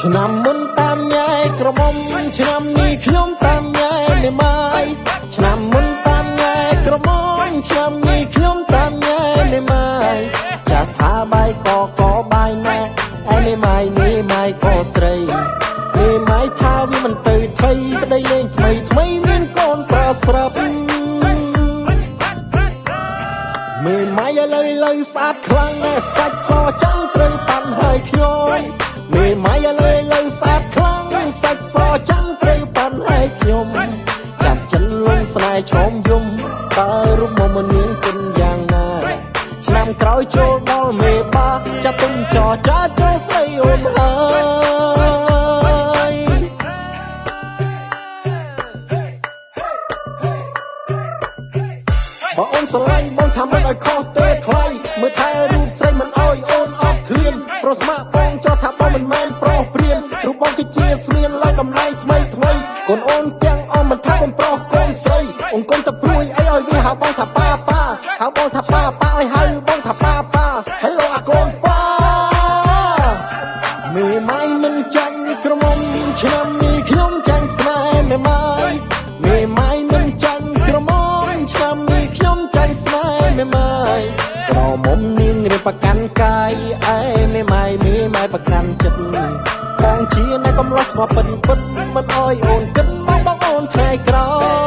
ឆ្នាំមុនតាមញ៉ែក្រមុំឆ្នាំនេះខ្ញុំតាមញ៉ែមេម៉ាយឆ្នាំមុនតាមញ៉ែក្រមុំឆ្នាំនេះខ្ញុំតាមញ៉ែមេម៉ាយចាស់ថាបាយកបាយណែឯមេម៉ាយក៏ស្រីមេម៉ាយថាវាមិនទៅថ្មីប្តីលេងថ្មីមានកូនប្រស្រាប់មេម៉ាយឥឡូវស្អាតខ្លាំងណាស់សាច់សចាំត្រូវប៉ាន់ហើយខ្ញុំមេម៉ាយឥឡូវស្អាតខ្លាំងសាច់សចាំត្រូវប៉ាន់ហើយខ្ញុំចាស់ចិនលងស្នេហ៍ឆោមយំតើរូបមកនាងគុណយ៉ាងណាឆ្នាំក្រោយចូលដល់មេបាចាស់ទុំចចាចូលស្រីអូនហើយបើអូនស្រឡាញ់បងថាមិនឲ្យខុសទេថ្លៃមើលថែរូបស្រីមិនឲ្យអូនអត់ឃ្លានប្រុសស្មាក់បងចោះថាបងមិនមែនប្រុសព្រានរូបបងគឺជាស្មៀនឡើងតំណែងថ្មីកូនអូនទាំងអស់មិនថាកូនប្រុសកូនស្រីអូនកូនតែព្រួយអីឲ្យវាហៅបងថាប៉ាហៅបងថាប៉ាឲ្យហៅបងថាប៉ាហើយលោកអាកូនប៉ាមេម៉ាយមិនចាញ់ក្រមុំឆ្នាំនេះខ្ញុំចាញ់ស្នេហ៍មេម៉ាយមេម៉ាយមិនចាញ់ក្រមុំឆ្នាំនេះខ្ញុំចាញ់ស្នេហ៍មេម៉ាយក្រមុំនាងរៀបប្រកាន់កាយឯមេម៉ាយប្រកាន់ចិត្តបងជាអ្នកកំឡោះស្មោះពិនមិនអោយអូនគិតបងអូនថ្ងៃក្រោយ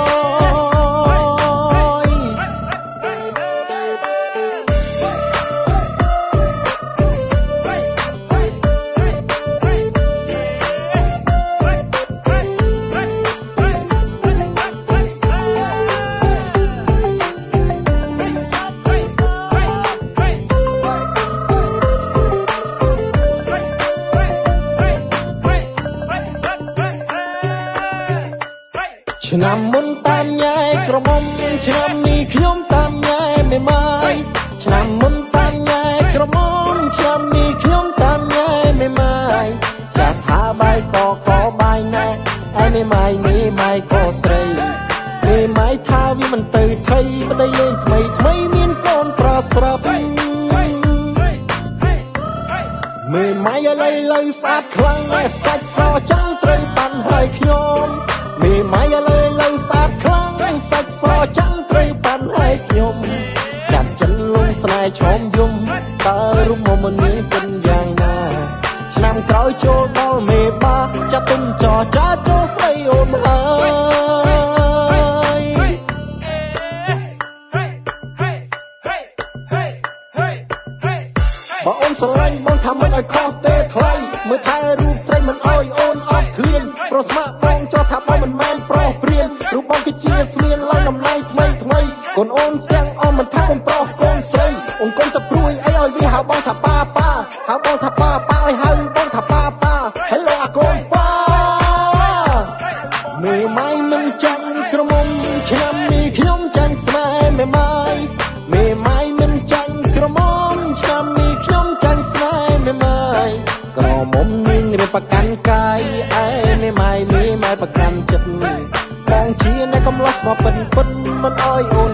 ឆ្នាំមុនតាមញ៉ែក្រមុំឆ្នាំនេះខ្ញុំតាមញ៉ែមេម៉ាយឆ្នាំមុនតាមញ៉ែក្រមុំឆ្នាំនេះខ្ញុំតាមញ៉ែមេម៉ាយចាស់ថាបាយកបាយណែឯមេម៉ាយក៏ស្រីមេម៉ាយថាវាមិនទៅថ្មីប្តីលេងថ្មីមានកូនប្រស្រាប់មេម៉ាយឥឡូវស្អាតខ្លាំងណាស់សាច់សចាំត្រូវប៉ាន់ហើយខ្ញុំមេម៉ាយឥឡូវស្អាតខ្លាំងសាច់សចាំត្រូវប៉ាន់ហើយខ្ញុំចាត់ចិនលងស្នេហ៍ឆោមយំតើរូបមកនាងពិនយ៉ាងណាឆ្នាំក្រោយចូលដល់មេបាចាត់ទុំចចាចូលស្រីអូនហើយបើអូនស្រឡាញ់បងថាមិនឲ្យខុសទេថ្លៃមើលថែរូបស្រីមិនអោយអូនអត់ឃ្លានប្រុសស្មាក់បងចោះថាបងមិនមែនប្រុសព្រានរូបបងគឺជាស្មៀនឡើងតំណែងថ្មីកូនអូនទាំងអស់មិនថាកូនប្រុសកូនស្រីអូនកូនតែព្រួយអីឲ្យវាហៅបងថាប៉ាហៅបងថាប៉ាឲ្យហៅបងថាប៉ាហើយលោកអាកូនប៉ាមេម៉ាយមិនចាញ់ក្រមុំឆ្នាំនេះខ្ញុំចាញ់ស្នេហ៍មេម៉ាយមេម៉ាយមិនចាញ់ក្រមុំឆ្នាំនេះខ្ញុំចាញ់ស្នេហ៍មេម៉ាយក្រមុំនាងរៀបប្រកាន់កាយឯមេម៉ាយប្រកាន់ចិត្តបងជាអ្នកកំឡោះស្មោះពិនមិនអោយអូន